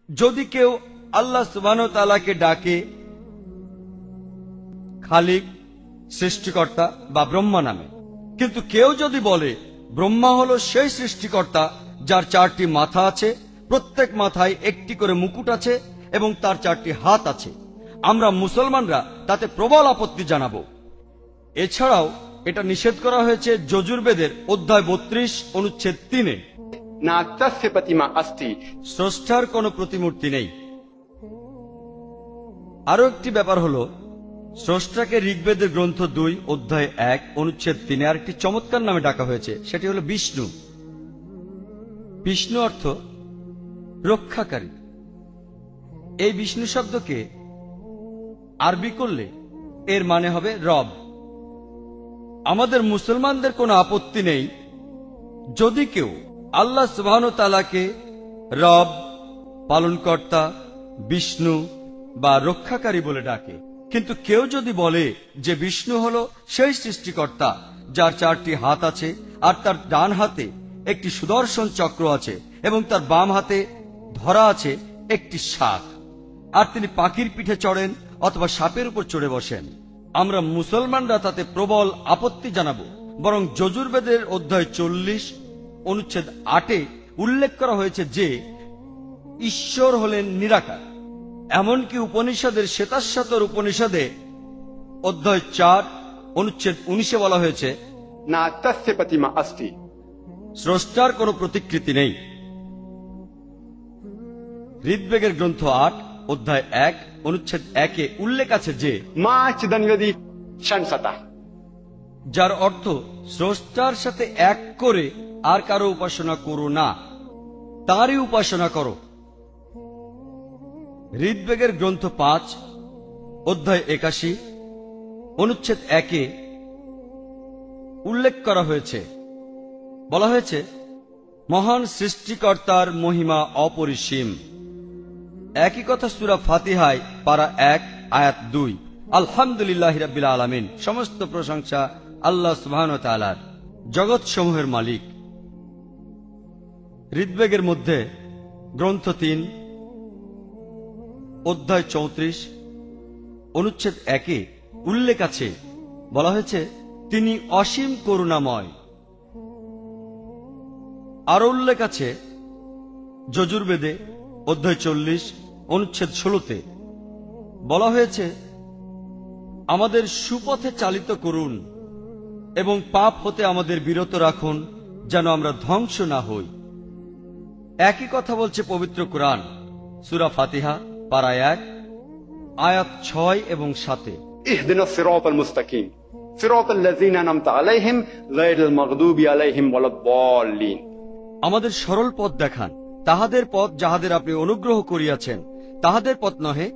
যদি কেউ আল্লাহ সুবহানাহু ওয়া তাআলাকে ডাকে খালিক, সৃষ্টিকর্তা বা ব্রহ্মা নামে, কিন্তু কেউ যদি বলে ব্রহ্মা হলো সেই সৃষ্টিকর্তা যার 4টি মাথা আছে, প্রত্যেক মাথায় একটি করে মুকুট আছে এবং তার 4টি হাত আছে, আমরা মুসলমানরা তাতে প্রবল আপত্তি জানাবো। এছাড়াও এটা নিষেধ করা হয়েছে যজুর্বেদের অধ্যায় 32 অনুচ্ছেদ 3-এ। স্রষ্টার কোনো প্রতিমূর্তি নেই। আরো একটি ব্যাপার হলো, স্রষ্টাকে ঋগ্বেদের গ্রন্থ 2 অধ্যায় 1 অনুচ্ছেদ 3-এ আরেকটি চমৎকার নামে ডাকা হয়েছে, সেটি হলো বিষ্ণু। বিষ্ণু অর্থ রক্ষাকারী। এই বিষ্ণু শব্দকে আরবি করলে এর মানে হবে রব। আমাদের মুসলমানদের কোনো আপত্তি নেই যদি কেউ আল্লাহ সুবহানাহু ওয়া তাআলাকে রব, পালনকর্তা, বিষ্ণু বা রক্ষাকারী বলে ডাকে। কিন্তু কেউ যদি বলে যে বিষ্ণু হলো সেই সৃষ্টিকর্তা যার 4টি হাত আছে আর তার ডান হাতে একটি সুদর্শন চক্র আছে এবং তার বাম হাতে ধরা আছে একটি শাখ, আর তিনি পাখির পিঠে চড়েন অথবা সাপের উপর চড়ে বসেন, আমরা মুসলমানরা তাতে প্রবল আপত্তি জানাবো। বরং যজুর্বেদের অধ্যায় 40 অনুচ্ছেদ 8-এ উল্লেখ করা হয়েছে যে ঈশ্বর হলেন নিরাকার। এমনকি উপনিষদের শ্বেতাশ্বতর উপনিষদে অধ্যায় 4 অনুচ্ছেদ 19-এ বলা হয়েছে স্রষ্টার কোনো প্রতিকৃতি নেই। ঋগ্বেদের গ্রন্থ 8 অধ্যায় 1 অনুচ্ছেদ 1-এ উল্লেখ আছে যে যার অর্থ স্রষ্টার সাথে এক করে আর কারো উপাসনা করো না, তারই উপাসনা করো। ঋগ্বেদের গ্রন্থ 5 অধ্যায় 81 অনুচ্ছেদ 1-এ উল্লেখ করা হয়েছে, বলা হয়েছে মহান সৃষ্টিকর্তার মহিমা অপরিসীম। একই কথা সূরা ফাতিহায় পারা 1 আয়াত 2, আলহামদুলিল্লাহি রাব্বিল আলামিন, সমস্ত প্রশংসা আল্লাহ সুবহানাহু ওয়া তাআলার, জগৎ সমূহের মালিক। ঋগ্বেদের মধ্যে গ্রন্থ 3 অধ্যায় 34 অনুচ্ছেদ 1-এ উল্লেখ আছে, বলা হয়েছে তিনি অসীম করুণাময়। আরো উল্লেখ আছে যজুর্বেদে অধ্যায় 40 অনুচ্ছেদ 16-তে, বলা হয়েছে আমাদের সুপথে চালিত করুন এবং পাপ হতে আমাদের বিরত রাখুন যেন আমরা ধ্বংস না হই। একই কথা বলছে পবিত্র কোরআন সূরা ফাতিহা পারা 1 আয়াত 6 এবং 7-এ। ইহদিনাস সিরাতাল মুস্তাকিম সিরাতাল লাযিনা আনআমতা আলাইহিম গায়রিল মাগদুবি আলাইহিম ওয়ালাদ-দাল্লিন। আমাদের সরল পথ দেখান, তাহাদের পথ যাহাদের আপনি অনুগ্রহ করিয়াছেন, তাহাদের পথ নহে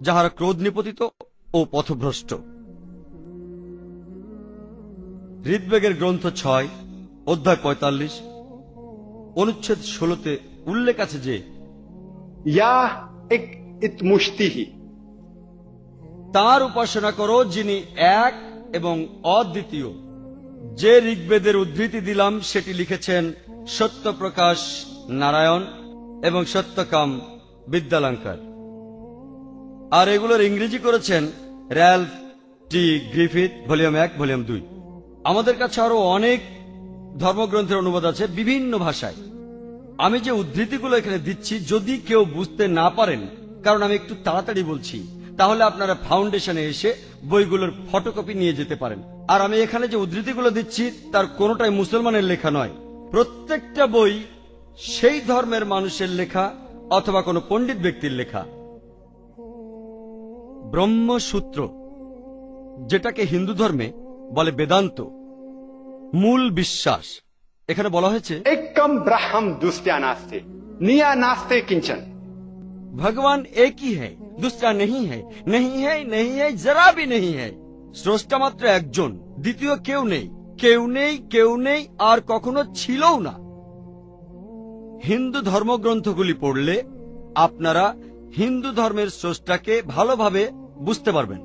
যাহারা ক্রোধ নিপতিত ও পথভ্রষ্ট। ঋগ্বেদের গ্রন্থ 6 অধ্যায় 45 অনুচ্ছেদ 16-তে উল্লেখ আছে যে তার উপাসনা করো যিনি এক এবং অদ্বিতীয়। যে ঋগ্বেদের উদ্ধৃতি দিলাম সেটি লিখেছেন সত্যপ্রকাশ নারায়ণ এবং সত্যকাম বিদ্যালঙ্কার, আর এগুলোর ইংরেজি করেছেন র্যালফ টি গ্রিফিথ, ভলিউম 1 ভলিউম 2। আমাদের কাছে আরো অনেক ধর্মগ্রন্থের অনুবাদ আছে বিভিন্ন ভাষায়। আমি যে উদ্ধৃতিগুলো এখানে দিচ্ছি যদি কেউ বুঝতে না পারেন, কারণ আমি একটু তাড়াতাড়ি বলছি, তাহলে আপনারা ফাউন্ডেশনে এসে বইগুলোর ফটোকপি নিয়ে যেতে পারেন। আর আমি এখানে যে উদ্ধৃতিগুলো দিচ্ছি তার কোনোটাই মুসলমানের লেখা নয়, প্রত্যেকটা বই সেই ধর্মের মানুষের লেখা অথবা কোনো পণ্ডিত ব্যক্তির লেখা। ব্রহ্মসূত্র, যেটাকে হিন্দু ধর্মে বলে বেদান্ত, মূল বিশ্বাস। এখানে বলা হয়েছে একম ব্রহ্ম দুষ্টা নাস্তে নিয়া নাস্তে কিঞ্চন, ভগবান एक ही है, दूसरा नहीं है, नहीं है, नहीं है, जरा भी नहीं है। স্রষ্টা মাত্র একজন, দ্বিতীয় কেউ নেই, কেউ নেই, কেউ নেই, আর কখনো ছিলও না। হিন্দু ধর্মগ্রন্থগুলি পড়লে আপনারা হিন্দু ধর্মের স্রষ্টাকে ভালোভাবে বুঝতে পারবেন।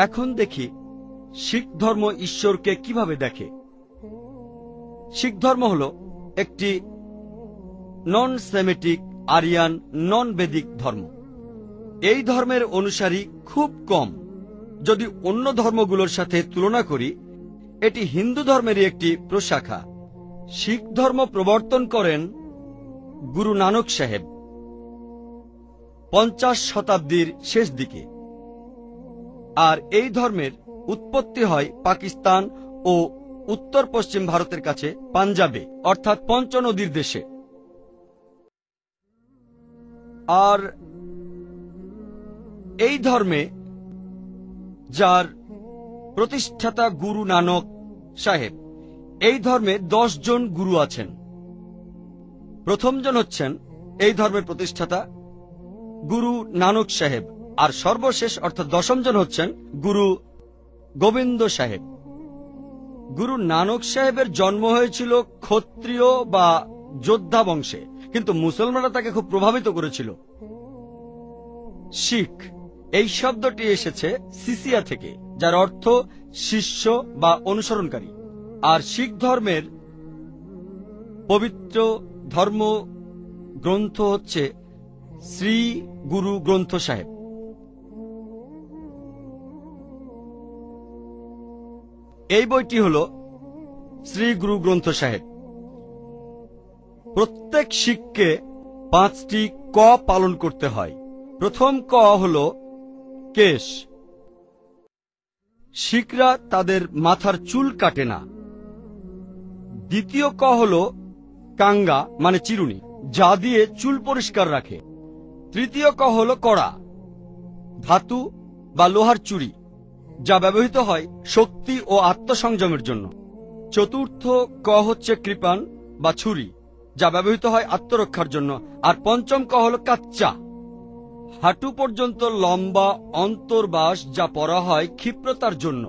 এখন দেখি শিখ ধর্ম ঈশ্বরকে কিভাবে দেখে। শিখ ধর্ম হল একটি নন সেমেটিক, আরিয়ান, নন বেদিক ধর্ম। এই ধর্মের অনুসারী খুব কম। যদি অন্য ধর্মগুলোর সাথে তুলনা করি, এটি হিন্দু ধর্মেরই একটি প্রশাখা। শিখ ধর্ম প্রবর্তন করেন গুরু নানক সাহেব 50 শতাব্দীর শেষ দিকে, আর এই ধর্মের উৎপত্তি হয় পাকিস্তান ও উত্তর পশ্চিম ভারতের কাছে পাঞ্জাবে, অর্থাৎ পঞ্চনদীর দেশে। আর এই ধর্মে, যার প্রতিষ্ঠাতা গুরু নানক সাহেব, এই ধর্মে 10 জন গুরু আছেন। প্রথম জন হচ্ছেন এই ধর্মের প্রতিষ্ঠাতা গুরু নানক সাহেব, আর সর্বশেষ অর্থাৎ 10ম জন হচ্ছেন গুরু গোবিন্দ সাহেব। গুরু নানক সাহেবের জন্ম হয়েছিল ক্ষত্রিয় বা যোদ্ধা বংশে, কিন্তু মুসলমানরা তাকে খুব প্রভাবিত করেছিল। শিখ এই শব্দটি এসেছে সিসিয়া থেকে, যার অর্থ শিষ্য বা অনুসরণকারী। আর শিখ ধর্মের পবিত্র ধর্ম গ্রন্থ হচ্ছে শ্রী গুরু গ্রন্থ সাহেব। এই বইটি হল শ্রী গুরু গ্রন্থ সাহেব। প্রত্যেক শিখকে 5টি ক পালন করতে হয়। প্রথম ক হল কেশ। শিখরা তাদের মাথার চুল কাটে না। দ্বিতীয় ক হল কাঙ্গা, মানে চিরুনি, যা দিয়ে চুল পরিষ্কার রাখে। তৃতীয় ক হল কড়া, ধাতু বা লোহার চুরি, যা ব্যবহৃত হয় শক্তি ও আত্মসংযমের জন্য। চতুর্থ ক হচ্ছে কৃপান বা ছুরি, যা ব্যবহৃত হয় আত্মরক্ষার জন্য। আর পঞ্চম ক হল কাচ্চা, হাঁটু পর্যন্ত লম্বা অন্তর্বাস, যা পরা হয় ক্ষিপ্রতার জন্য।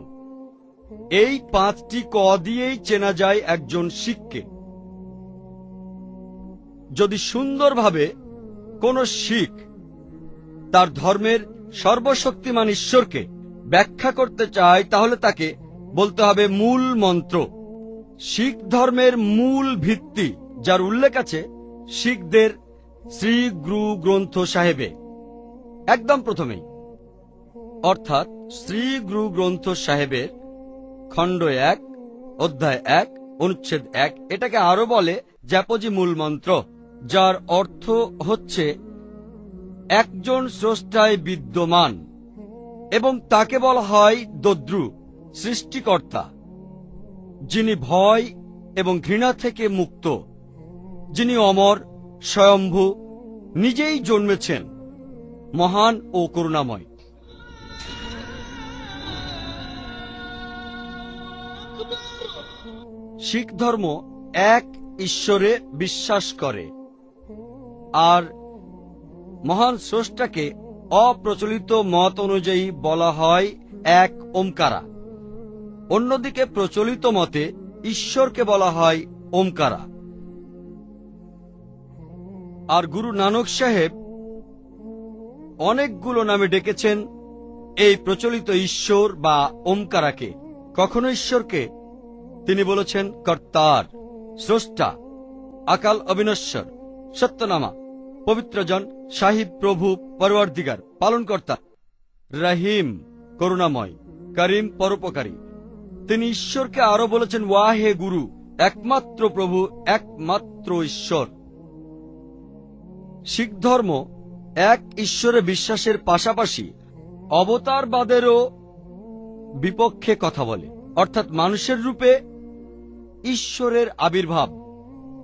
এই 5টি ক দিয়েই চেনা যায় একজন শিখকে। যদি সুন্দরভাবে কোন শিখ তার ধর্মের সর্বশক্তিমান ঈশ্বরকে ব্যাখ্যা করতে চায়, তাহলে তাকে বলতে হবে মূল মন্ত্র। শিখ ধর্মের মূল ভিত্তি, যার উল্লেখ আছে শিখদের শ্রী গুরু গ্রন্থ সাহেবে একদম প্রথমেই, অর্থাৎ শ্রী গুরু গ্রন্থ সাহেবের খণ্ড 1, অধ্যায় 1, অনুচ্ছেদ 1। এটাকে আরো বলে জ্যাপজি মূল মন্ত্র, যার অর্থ হচ্ছে একজন স্রষ্টায় বিদ্যমান, এবং তাকে বলা হয় দদ্রু, সৃষ্টিকর্তা, যিনি ভয় এবং ঘৃণা থেকে মুক্ত, যিনি অমর, স্বয়ম্ভু, নিজেই জন্মেছেন, মহান ও করুণাময়। শিখ ধর্ম এক ঈশ্বরে বিশ্বাস করে, আর মহান স্রষ্টাকে অপ্রচলিত মত অনুযায়ী বলা হয় এক ওমকারা। অন্যদিকে প্রচলিত মতে ঈশ্বরকে বলা হয় ওমকারা। আর গুরু নানক সাহেব অনেকগুলো নামে ডেকেছেন এই প্রচলিত ঈশ্বর বা ওমকারাকে। কখনো ঈশ্বরকে তিনি বলেছেন কর্তার, স্রষ্টা, আকাল অবিনশ্বর, সত্যনামা, পবিত্রজন, সাহিব, প্রভু, পরওয়ারদিগার, পালনকর্তা, রহিম, করুণাময়, করিম, পরোপকারী। তিনি ঈশ্বরকে আরো বলেছেন ওয়াহে গুরু, একমাত্র প্রভু, একমাত্র ঈশ্বর। শিখ ধর্ম এক ঈশ্বরে বিশ্বাসের পাশাপাশি অবতারবাদেরও বিপক্ষে কথা বলে, অর্থাৎ মানুষের রূপে ঈশ্বরের আবির্ভাব।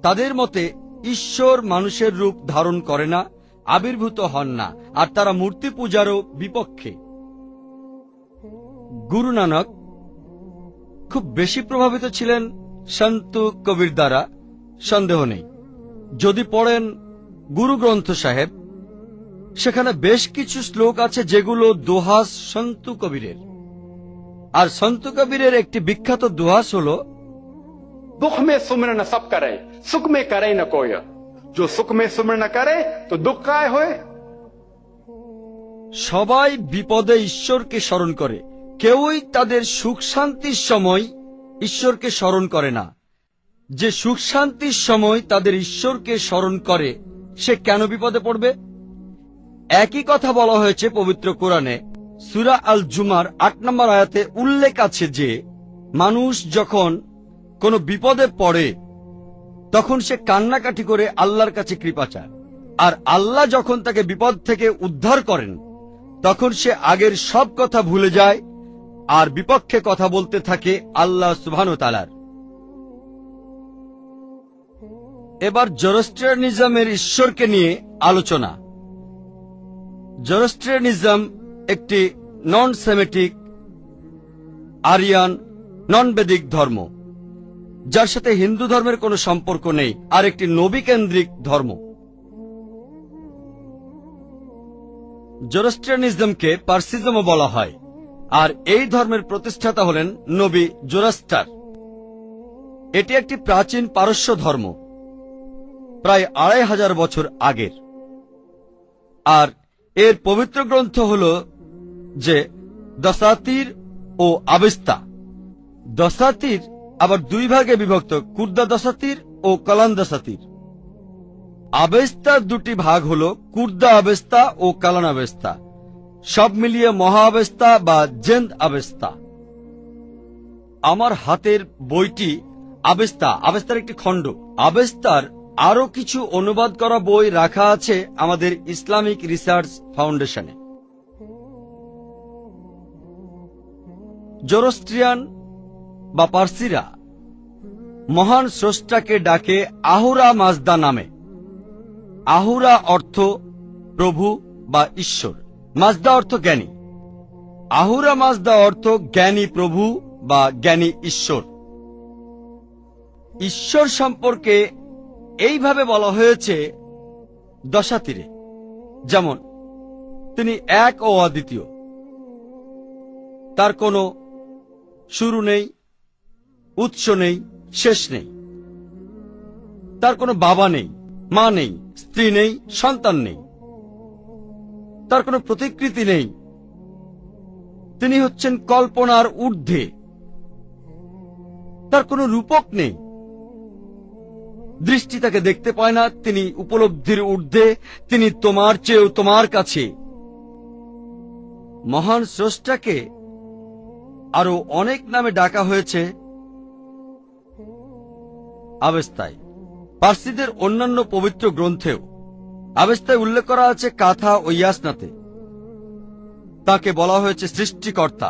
তাদের মতে ঈশ্বর মানুষের রূপ ধারণ করে না, আবির্ভূত হন না, আর তারা মূর্তি পূজারও বিপক্ষে। গুরু নানক খুব বেশি প্রভাবিত ছিলেন সন্ত কবির দ্বারা, সন্দেহ নেই। যদি পড়েন গুরু গ্রন্থ সাহেব, সেখানে বেশ কিছু শ্লোক আছে যেগুলো দোহাস সন্ত কবিরের। আর সন্ত কবিরের একটি বিখ্যাত দোহাস হল, दुख में सुमिरन सब करे, सुख में करे न कोई। जो सुख में सुमिरन करे तो दुख काय होए। সবাই বিপদে ঈশ্বরকে স্মরণ করে, কেউই তাদের সুখ শান্তির সময় ঈশ্বরকে স্মরণ করে না। যে সুখ শান্তির সময় তাদের ঈশ্বরকে স্মরণ করে সে কেন বিপদে পড়বে? একই কথা বলা হয়েছে পবিত্র কোরআনে সূরা আল জুমার ৮ নম্বর আয়াতে উল্লেখ আছে যে মানুষ যখন কোনো বিপদে পড়ে তখন সে কান্নাকাটি করে আল্লাহর কাছে কৃপা চায়, আর আল্লাহ যখন তাকে বিপদ থেকে উদ্ধার করেন তখন সে আগের সব কথা ভুলে যায় আর বিপক্ষে কথা বলতে থাকে আল্লাহ সুবহানাহু ওয়া তাআলার। এবার জরোস্ট্রিয়ানিজমের ঈশ্বরকে নিয়ে আলোচনা। জরোস্ট্রিয়ানিজম একটি নন সেমেটিক, আরিয়ান, নন বেদিক ধর্ম, যার সাথে হিন্দু ধর্মের কোনো সম্পর্ক নেই, আর একটি নবীকেন্দ্রিক ধর্ম। জরোস্ট্রিয়ানিজমকে পার্সিজমও বলা হয়, আর এই ধর্মের প্রতিষ্ঠাতা হলেন নবী জোরাস্টার। এটি একটি প্রাচীন পারস্য ধর্ম, প্রায় ২৫০০ বছর আগের। আর এর পবিত্র গ্রন্থ হল যে দসাতির ও আবেস্তা। দসাতির আবার দুই ভাগে বিভক্ত, কুর্দা দসাতির ও কলান দসাতির। আবেস্তার দুটি ভাগ হল কুর্দা আবেস্তা ও কালান আবেস্তা, সব মিলিয়ে মহা আবেস্তা বা জেন্দ আবেস্তা। আমার হাতের বইটি আবেস্তার একটি খণ্ড। আবেস্তার আরো কিছু অনুবাদ করা বই রাখা আছে আমাদের ইসলামিক রিসার্চ ফাউন্ডেশনে। জোরস্ট্রিয়ান বা পার্সিরা মহান স্রষ্টাকে ডাকে আহুরা মাজদা নামে। আহুরা অর্থ প্রভু বা ঈশ্বর, মাজদা অর্থ জ্ঞানী। আহুরা মাজদা অর্থ জ্ঞানী প্রভু বা জ্ঞানী ঈশ্বর। ঈশ্বর সম্পর্কে এইভাবে বলা হয়েছে দশাতীরে, যেমন তিনি এক ও অদ্বিতীয়, তার কোনো শুরু নেই, উৎস নেই, শেষ নেই। তার কোনো বাবা নেই, মা নেই, স্ত্রী নেই, সন্তান নেই। তার কোনো প্রতিকৃতি নেই। তিনি হচ্ছেন কল্পনার ঊর্ধ্বে। তার কোনো রূপক নেই। দৃষ্টি তাকে দেখতে পায় না, তিনি উপলব্ধির ঊর্ধ্বে, তিনি তোমার চেয়েও তোমার কাছে। মহান স্রষ্টাকে আরো অনেক নামে ডাকা হয়েছে আবেস্তায়। পার্সিদের অন্যান্য পবিত্র গ্রন্থেও আবেস্তায় উল্লেখ করা আছে কাথা ও ইয়াসনাতে। তাকে বলা হয়েছে সৃষ্টিকর্তা।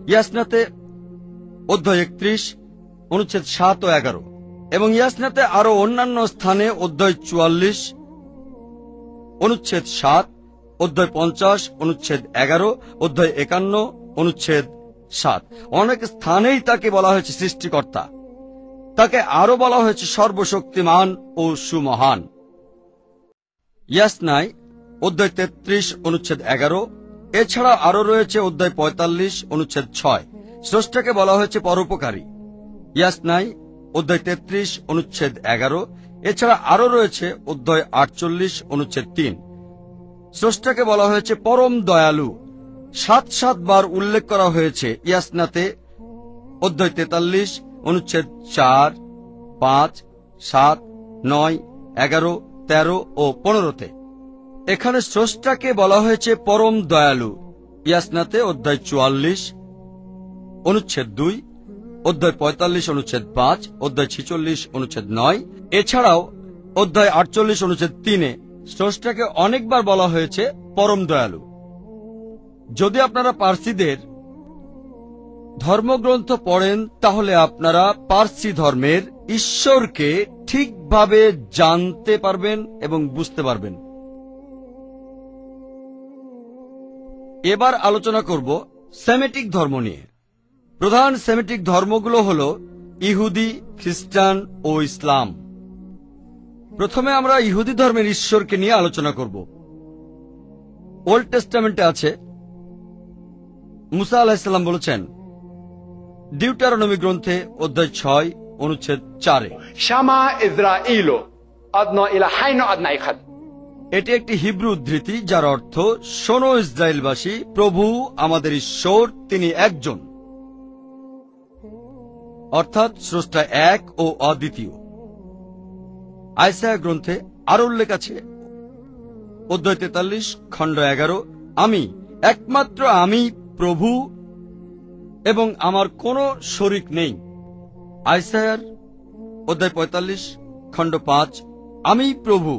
ইয়াসনাতে অধ্যায় ৩১ অনুচ্ছেদ ৭ ও ১১, এবং ইয়াসনাতে আরো অন্যান্য স্থানে অধ্যায় ৪৪ অনুচ্ছেদ ৭, অধ্যায় ৫০ অনুচ্ছেদ ১১, অধ্যায় ৫১ অনুচ্ছেদ ৭। অনেক স্থানেই তাকে বলা হয়েছে সৃষ্টিকর্তা। তাকে আরো বলা হয়েছে সর্বশক্তিমান ও সুমহান। ইয়াসনায় অধ্যায় ৩৩ অনুচ্ছেদ ১১, এছাড়া আরো রয়েছে অধ্যায় ৪৫ অনুচ্ছেদ ৬। স্রষ্টাকে বলা হয়েছে পরোপকারী। ইয়াসনায় অধ্যায় ৩৩ অনুচ্ছেদ ১১, এছাড়া আরো রয়েছে অধ্যায় ৪৮ অনুচ্ছেদ ৩। স্রষ্টাকে বলা হয়েছে পরম দয়ালু। ৭ বার উল্লেখ করা হয়েছে ইয়াসনাতে অধ্যায় ৪৩ অনুচ্ছেদ ৪, ৫, ৭, ৯, ১১, ১৩ ও ১৫তে। এখানে স্রষ্টাকে বলা হয়েছে পরম দয়ালু ইয়াসনাতে অধ্যায় ৪৪ অনুচ্ছেদ ২, অধ্যায় ৪৫ অনুচ্ছেদ ৫, অধ্যায় ৪৬ অনুচ্ছেদ ৯, এছাড়াও অধ্যায় ৪৮ অনুচ্ছেদ ৩-এ স্রষ্টাকে অনেকবার বলা হয়েছে পরম দয়ালু। যদি আপনারা পার্সিদের ধর্মগ্রন্থ পড়েন তাহলে আপনারা পার্সি ধর্মের ঈশ্বরকে ঠিকভাবে জানতে পারবেন এবং বুঝতে পারবেন। এবার আলোচনা করব সেমেটিক ধর্ম নিয়ে। প্রধান সেমেটিক ধর্মগুলো হল ইহুদি, খ্রিস্টান ও ইসলাম। প্রথমে আমরা ইহুদি ধর্মের ঈশ্বরকে নিয়ে আলোচনা করব। ওল্ড টেস্টামেন্টে আছে, মুসা আলাইহিস সালাম বলেছেন ডিউটারোনমি গ্রন্থে অধ্যায় ৬ অনুচ্ছেদ ৪-এ, শামা ইসরাঈলো আদনা ইলাহাইন আদনা ইখাদ। এটি একটি হিব্রু উদ্ধৃতি যার অর্থ, শোনো ইসরায়েলবাসী, প্রভু আমাদের ঈশ্বর, তিনি একজন, অর্থাৎ স্রষ্টা এক ও অদ্বিতীয়। আইসায়া গ্রন্থে আরো উল্লেখ আছে, অধ্যায় 43 খণ্ড 11, আমি একমাত্র আমি প্রভু এবং আমার কোনো শরিক নেই। আইসায়ার অধ্যায় 45 খণ্ড 5, আমি প্রভু,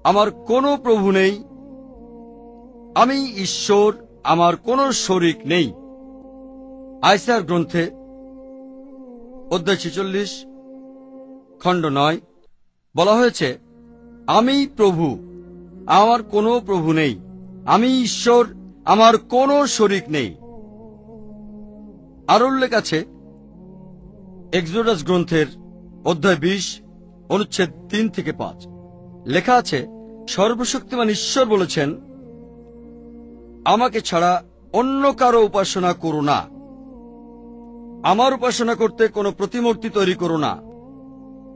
আমার কোনো প্রভু নেই, আমি ঈশ্বর, আমার কোনো শরিক নেই। আইসায়ার গ্রন্থে অধ্যায় 46 খণ্ড 9 বলা হয়েছে, আমি প্রভু, আমার কোনো প্রভু নেই, আমি ঈশ্বর, আমার কোনো শরিক নেই। আর উল্লেখ আছে এক্সোডাস গ্রন্থের অধ্যায় 20 অনুচ্ছেদ 3 থেকে 5, লেখা আছে, সর্বশক্তিমান ঈশ্বর বলেছেন, আমাকে ছাড়া অন্য কারো উপাসনা করো না, আমার উপাসনা করতে কোনো প্রতিমূর্তি তৈরি করো না,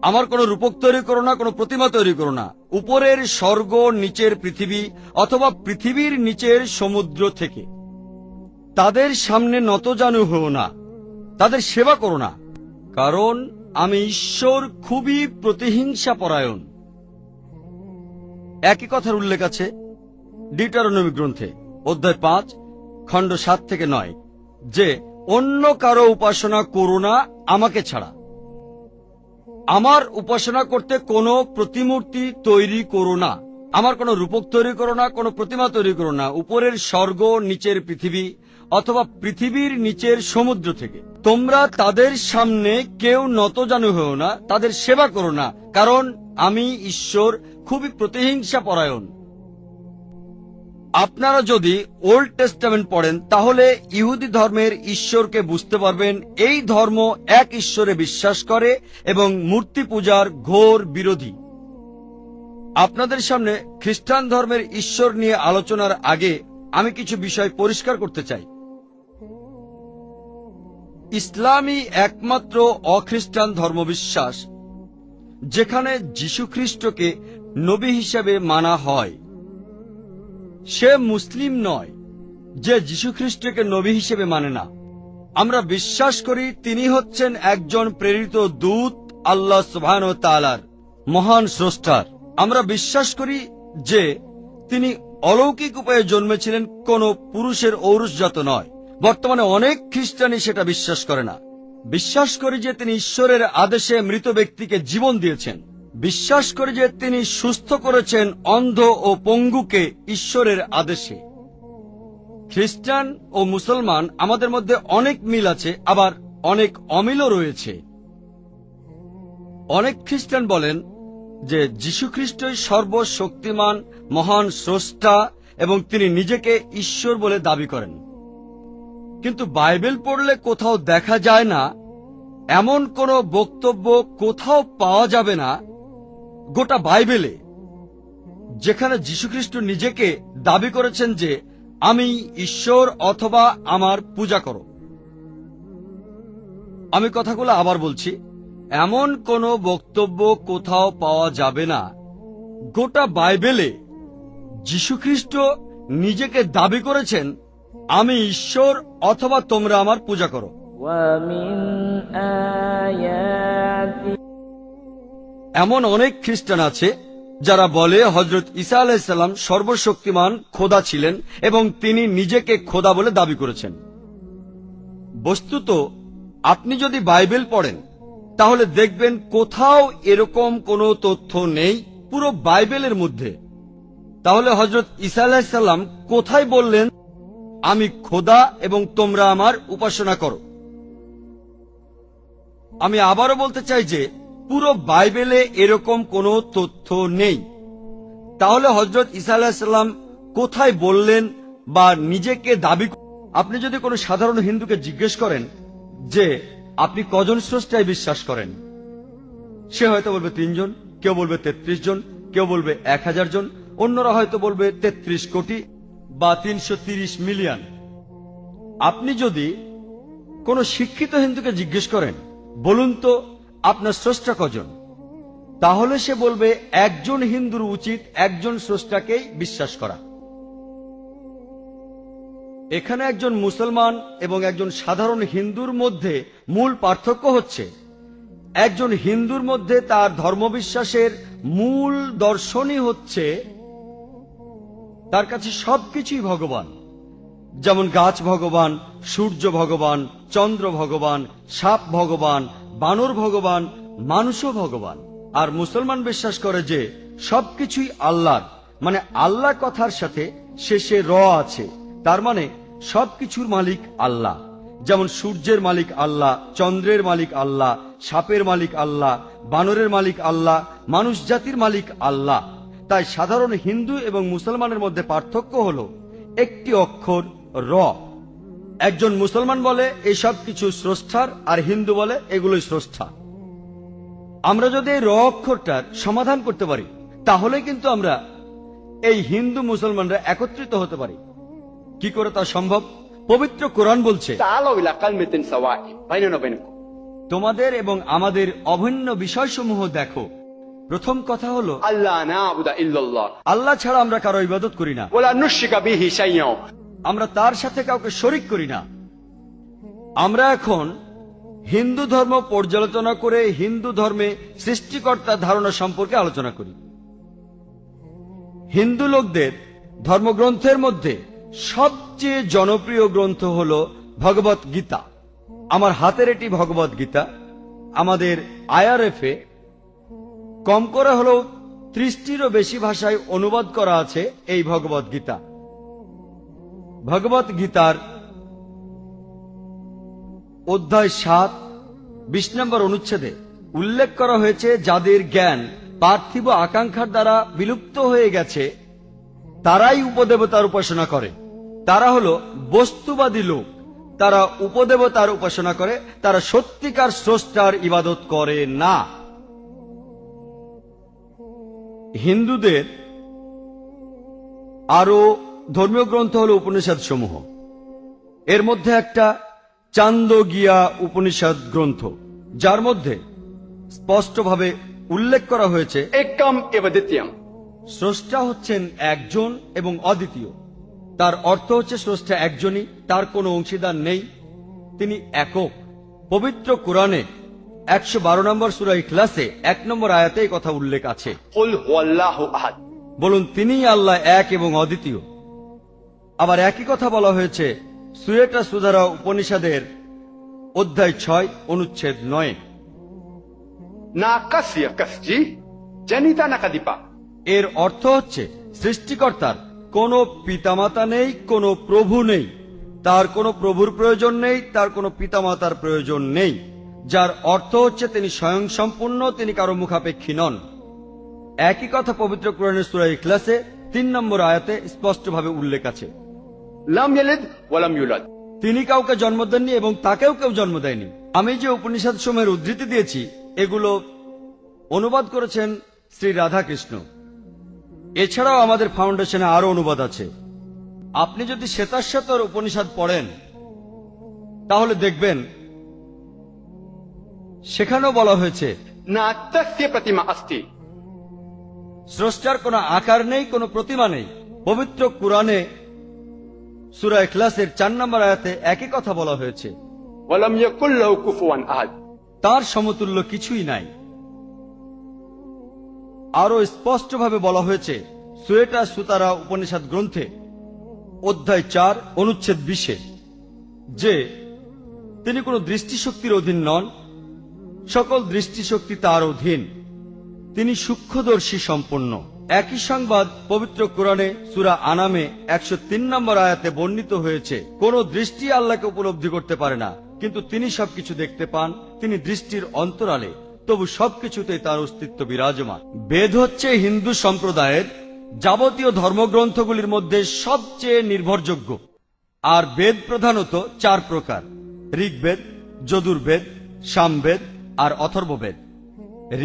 আমার কোনো রূপক তৈরি করো না, কোনো প্রতিমা তৈরি করো না, উপরের স্বর্গ, নিচের পৃথিবী অথবা পৃথিবীর নিচের সমুদ্র থেকে। তাদের সামনে নতজানু হও না, তাদের সেবা করো না, কারণ আমি ঈশ্বর খুবই প্রতিহিংসা পরায়ণ। একই কথার উল্লেখ আছে ডিউটেরোনমি গ্রন্থে অধ্যায় 5 খণ্ড 7 থেকে 9, যে অন্য কারো উপাসনা করো না আমাকে ছাড়া, আমার উপাসনা করতে কোনো প্রতিমূর্তি তৈরি করো না, আমার কোনো রূপক তৈরি করো না, কোনো প্রতিমা তৈরি করো না, উপরের স্বর্গ, নিচের পৃথিবী অথবা পৃথিবীর নিচের সমুদ্র থেকে। তোমরা তাদের সামনে কেউ নতজানু হও না, তাদের সেবা করো না, কারণ আমি ঈশ্বর খুবই প্রতিহিংসা পরায়ণ। আপনারা যদি ওল্ড টেস্টামেন্ট পড়েন তাহলে ইহুদি ধর্মের ঈশ্বরকে বুঝতে পারবেন। এই ধর্ম এক ঈশ্বরে বিশ্বাস করে এবং মূর্তি পূজার ঘোর বিরোধী। আপনাদের সামনে খ্রিস্টান ধর্মের ঈশ্বর নিয়ে আলোচনার আগে আমি কিছু বিষয় পরিষ্কার করতে চাই। ইসলামই একমাত্র অখ্রিস্টান ধর্মবিশ্বাস যেখানে যীশু খ্রিস্টকে নবী হিসেবে মানা হয়। সে মুসলিম নয় যে যীশু খ্রিস্টকে নবী হিসেবে মানে না। আমরা বিশ্বাস করি তিনি হচ্ছেন একজন প্রেরিত দূত, আল্লাহ সুবহানাহু ওয়া তাআলার মহান স্রষ্টার। আমরা বিশ্বাস করি যে তিনি অলৌকিক উপায়ে জন্মেছিলেন, কোন পুরুষের ঔরসজাত নয়। বর্তমানে অনেক খ্রিস্টানই সেটা বিশ্বাস করে না। বিশ্বাস করি যে তিনি ঈশ্বরের আদেশে মৃত ব্যক্তিকে জীবন দিয়েছেন। বিশ্বাস করি যে তিনি সুস্থ করেছেন অন্ধ ও পঙ্গুকে ঈশ্বরের আদেশে। খ্রিস্টান ও মুসলমান আমাদের মধ্যে অনেক মিল আছে, আবার অনেক অমিলও রয়েছে। অনেক খ্রিস্টান বলেন যে যীশু খ্রিস্টই সর্বশক্তিমান মহান স্রষ্টা এবং তিনি নিজেকে ঈশ্বর বলে দাবি করেন। কিন্তু বাইবেল পড়লে কোথাও দেখা যায় না, এমন কোন বক্তব্য কোথাও পাওয়া যাবে না গোটা বাইবেলে যেখানে যীশুখ্রিস্ট নিজেকে দাবি করেছেন যে আমি ঈশ্বর অথবা আমার পূজা করো। আমি কথাগুলো আবার বলছি, এমন কোন বক্তব্য কোথাও পাওয়া যাবে না গোটা বাইবেলে যীশুখ্রিস্ট নিজেকে দাবি করেছেন আমি ঈশ্বর অথবা তোমরা আমার পূজা করো। এমন অনেক খ্রিস্টান আছে যারা বলে হযরত ঈসা আলাইহিস সালাম সর্বশক্তিমান খোদা ছিলেন এবং তিনি নিজেকে খোদা বলে দাবি করেছেন। বস্তুত আপনি যদি বাইবেল পড়েন তাহলে দেখবেন কোথাও এরকম কোনো তথ্য নেই পুরো বাইবেলের মধ্যে। তাহলে হযরত ঈসা আলাইহিস সালাম কোথায় বললেন আমি খোদা এবং তোমরা আমার উপাসনা করো? আমি আবারও বলতে চাই যে পুরো বাইবেলে এরকম কোনো তথ্য নেই। তাহলে হযরত ঈসা আলাইহিস সালাম কোথায় বললেন বা নিজেকে দাবি? আপনি যদি কোনো সাধারণ হিন্দুকে জিজ্ঞেস করেন যে আপনি কজন স্রষ্টায় বিশ্বাস করেন, সে হয়তো বলবে 3 জন, কেউ বলবে 33 জন, কেউ বলবে 1000 জন, অন্যরা হয়তো বলবে 33 কোটি বা 330 মিলিয়ন। আপনি যদি কোনো শিক্ষিত হিন্দুকে জিজ্ঞেস করেন বলুন তো আপনার স্রষ্টা কজন, তাহলে সে বলবে একজন হিন্দুর উচিত একজন স্রষ্টাকেই বিশ্বাস করা। এখানে একজন মুসলমান এবং একজন সাধারণ হিন্দুর মধ্যে মূল পার্থক্য হচ্ছে একজন হিন্দুর মধ্যে তার ধর্মবিশ্বাসের মূল দর্শনই হচ্ছে তার কাছে সবকিছুই ভগবান। যেমন গাছ ভগবান, সূর্য ভগবান, চন্দ্র ভগবান, সাপ ভগবান, বানর ভগবান, মানুষও ভগবান। আর মুসলমান বিশ্বাস করে যে সবকিছুই আল্লাহর, মানে আল্লাহ কথার সাথে শেষে র আছে, তার মানে সবকিছুর মালিক আল্লাহ। যেমন সূর্যের মালিক আল্লাহ, চন্দ্রের মালিক আল্লাহ, সাপের মালিক আল্লাহ, বানরের মালিক আল্লাহ, মানুষ জাতির মালিক আল্লাহ। তাই সাধারণ হিন্দু এবং মুসলমানের মধ্যে পার্থক্য হলো একটি অক্ষর র। একজন মুসলমান বলে এই সব কিছু স্রষ্টার, আর হিন্দু বলে এগুলোই স্রষ্টা। আমরা যদি এই র অক্ষরটার সমাধান করতে পারি তাহলে কিন্তু আমরা এই হিন্দু মুসলমানরা একত্রিত হতে পারি। কি করে তা সম্ভব? পবিত্র কোরআন বলছে, تعالوا إلى كلمة سواء بيننا وبينكم। তোমাদের এবং আমাদের অভিন্ন বিষয়সমূহ দেখো। প্রথম কথা হলো ألا نعبد إلا الله আল্লাহ ছাড়া আমরা কারো ইবাদত করি না, ولا نشرك به شيئا। আমরা তার সাথে কাউকে শরিক করি না। আমরা এখন হিন্দু ধর্ম পর্যালোচনা করে হিন্দু ধর্মে সৃষ্টিকর্তার ধারণা সম্পর্কে আলোচনা করি। হিন্দু লোকদের ধর্মগ্রন্থের মধ্যে সবচেয়ে জনপ্রিয় গ্রন্থ হল ভগবত গীতা। আমার হাতের এটি ভগবত গীতা। আমাদের IRF-এ কম করে হলেও 30টিরও বেশি ভাষায় অনুবাদ করা আছে এই ভগবত গীতা। ভগবত গীতার অধ্যায় 7, 20 নম্বর অনুচ্ছেদে উল্লেখ করা হয়েছে যাদের জ্ঞান পার্থিব আকাঙ্ক্ষার দ্বারা বিলুপ্ত হয়ে গেছে তারাই উপদেবতার উপাসনা করে। তারা হলো বস্তুবাদী লোক, তারা উপদেবতার উপাসনা করে, তারা সত্যিকার স্রষ্টার ইবাদত করে না। হিন্দুদের আরো ধর্মীয় গ্রন্থ হল উপনিষদ সমূহ। এর মধ্যে একটা চান্দোগিয়া উপনিষদ গ্রন্থ, যার মধ্যে স্পষ্টভাবে উল্লেখ করা হয়েছে एकम एव द्वितीयम। স্রষ্টা হচ্ছেন একজন এবং অদ্বিতীয়। তার অর্থ হচ্ছে স্রষ্টা একজনই, তার কোনো অংশীদার নেই, তিনি একক। পবিত্র কোরআনে 112 নম্বর সূরা ইখলাসে 1 নম্বর আয়াতে এই কথা উল্লেখ আছে। कुल हुवल्लाहु अहद। বলুন তিনিই আল্লাহ এক এবং অদ্বিতীয়। আবার একই কথা বলা হয়েছে সুয়েটা সুধারা উপনিষদের অধ্যায় 6 অনুচ্ছেদ 9। ना कस्य कस्जी जनिता न कदिपा। এর অর্থ হচ্ছে সৃষ্টিকর্তার কোনো পিতামাতা নেই, কোনো প্রভু নেই, তার কোনো প্রভুর প্রয়োজন নেই, তার কোনো পিতামাতার প্রয়োজন নেই, যার অর্থ হচ্ছে তিনি স্বয়ং সম্পূর্ণ, তিনি কারো মুখাপেক্ষী নন। একই কথা পবিত্র কোরআনের সূরা ইখলাসে 3 নম্বর আয়াতে স্পষ্টভাবে উল্লেখ আছে। लम यलिद वलम युलद। তিনি কাউকে জন্ম দেননি এবং তাকেও কেউ জন্ম দেয়নি। আমি যে উপনিষদ সমূহের উদ্ধৃতি দিয়েছি এগুলো অনুবাদ করেছেন শ্রী রাধাকৃষ্ণ। এছাড়াও আমাদের ফাউন্ডেশনে আরো অনুবাদ আছে। আপনি যদি শ্বেতাশ্বতর উপনিষদ পড়েন তাহলে দেখবেন সেখানেও বলা হয়েছে ना तस्य प्रतिमा अस्ति। স্রষ্টার কোনো আকার নেই, কোনো প্রতিমা নেই। পবিত্র কুরআনে সূরা ইখলাসের 4 নম্বর আয়াতে একই কথা বলা হয়েছে, वलम यकुल लहु कुफुवन अहद। তার সমতুল্য কিছুই নাই। আরো স্পষ্টভাবে বলা হয়েছে সুয়েটা সুতারা উপনিষদ গ্রন্থে অধ্যায় 4 অনুচ্ছেদ 20 যে তিনি কোনো দৃষ্টিশক্তির অধীন নন, সকল দৃষ্টিশক্তি তার অধীন, তিনি সূক্ষ্মদর্শী সম্পন্ন। একই সংবাদ পবিত্র কোরআনে সূরা আনামে 103 নম্বর আয়াতে বর্ণিত হয়েছে, কোন দৃষ্টি আল্লাহকে উপলব্ধি করতে পারে না, কিন্তু তিনি সবকিছু দেখতে পান, তিনি দৃষ্টির অন্তরালে, তবু সবকিছুতেই তার অস্তিত্ব বিরাজমান। বেদ হচ্ছে হিন্দু সম্প্রদায়ের যাবতীয় ধর্মগ্রন্থগুলির মধ্যে সবচেয়ে নির্ভরযোগ্য। আর বেদ প্রধানত 4 প্রকার: ঋগ্বেদ, যজুর্বেদ, সামবেদ আর অথর্ববেদ।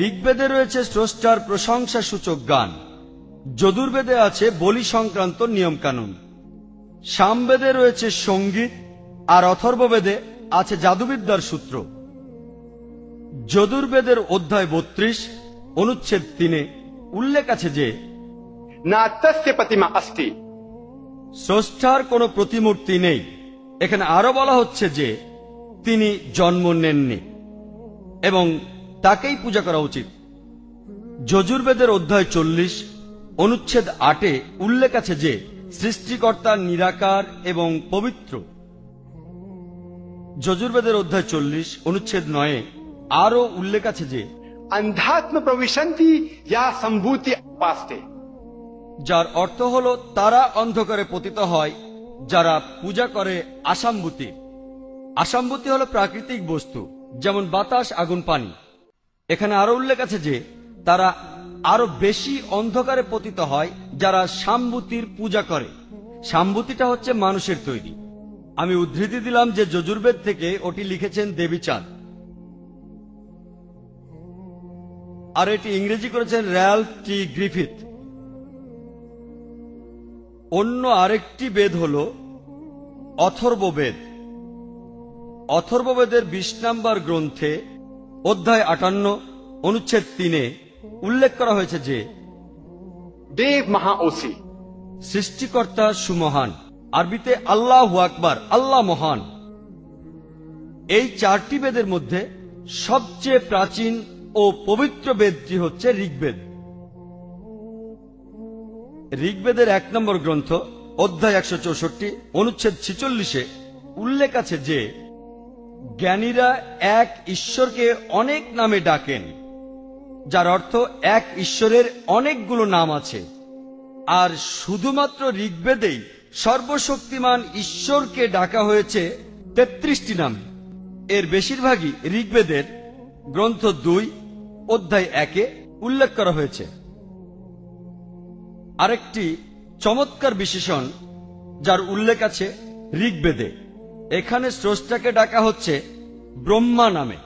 ঋগ্বেদে রয়েছে স্রষ্টার প্রশংসা সূচক গান, যজুর্বেদে আছে বলি সংক্রান্ত নিয়ম কানুন, সামবেদে রয়েছে সঙ্গীত, আর অথর্ববেদে আছে জাদুবিদ্যার সূত্র। যজুর্বেদের অধ্যায় 32 অনুচ্ছেদ 3 উল্লেখ আছে যে ना तस्य प्रतिमा अस्ति। স্রষ্টার কোনো প্রতিমূর্তি নেই। এখানে আরো বলা হচ্ছে যে তিনি জন্ম নেননি এবং তাকেই পূজা করা উচিত। যজুর্বেদের অধ্যায় 40 অনুচ্ছেদ 8-এ উল্লেখ আছে যে সৃষ্টিকর্তা নিরাকার এবং পবিত্র। যজুর্বেদের অধ্যায় 40 অনুচ্ছেদ 9-এ আরও উল্লেখ আছে যে अंधात्म प्रविशन्ति या संभूति उपास्ते, যার অর্থ হলো তারা অন্ধকারে পতিত হয় যারা পূজা করে আসাম্বুতি। আসাম্বুতি হলো প্রাকৃতিক বস্তু, যেমন বাতাস, আগুন, পানি। এখানে আরো উল্লেখ আছে যে তারা আরো বেশি অন্ধকারে পতিত হয় যারা সাম্বুতির পূজা করে। সাম্বুতিটা হচ্ছে মানুষের তৈরি। আমি উদ্ধৃতি দিলাম যে যজুর্বেদ থেকে ওটি লিখেছেন দেবী চাঁদ, আর এটি ইংরেজি করেছেন র্যালফ টি গ্রিফিথ। অন্য আরেকটি বেদ হল অথর্ববেদ। অথর্ববেদের 20 নম্বর গ্রন্থে অধ্যায় 58 অনুচ্ছেদ 3-এ উল্লেখ করা হয়েছে যে देव महाओसी, সৃষ্টিকর্তা সুমহান। আরবিতে আল্লাহু আকবার, আল্লাহ মহান। এই 4টি বেদের মধ্যে সবচেয়ে প্রাচীন ও পবিত্র বেদটি হচ্ছে ঋগ্বেদ। ঋগ্বেদের 1 নম্বর গ্রন্থ অধ্যায় 164 অনুচ্ছেদ 46-এ উল্লেখ আছে যে জ্ঞানীরা এক ঈশ্বরকে অনেক নামে ডাকেন, যার অর্থ এক ঈশ্বরের অনেকগুলো নাম আছে। আর শুধুমাত্র ঋগ্বেদেই সর্বশক্তিমান ঈশ্বরকে ডাকা হয়েছে 33টি নামে। এর বেশিরভাগই ঋগ্বেদের গ্রন্থ 2 অধ্যায় 1-এ উল্লেখ করা হয়েছে। আরেকটি চমৎকার বিশেষণ যার উল্লেখ আছে ঋগ্বেদে, এখানে স্রষ্টাকে ডাকা হচ্ছে ব্রহ্মা নামে।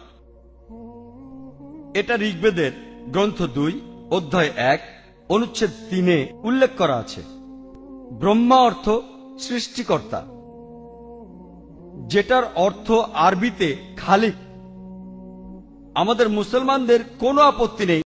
এটা ঋগ্বেদের গ্রন্থ 2 অধ্যায় 1 অনুচ্ছেদ 3-এ উল্লেখ করা আছে। ব্রহ্মা অর্থ সৃষ্টিকর্তা, যেটার অর্থ আরবিতে খালিক। আমাদের মুসলমানদের কোনো আপত্তি নেই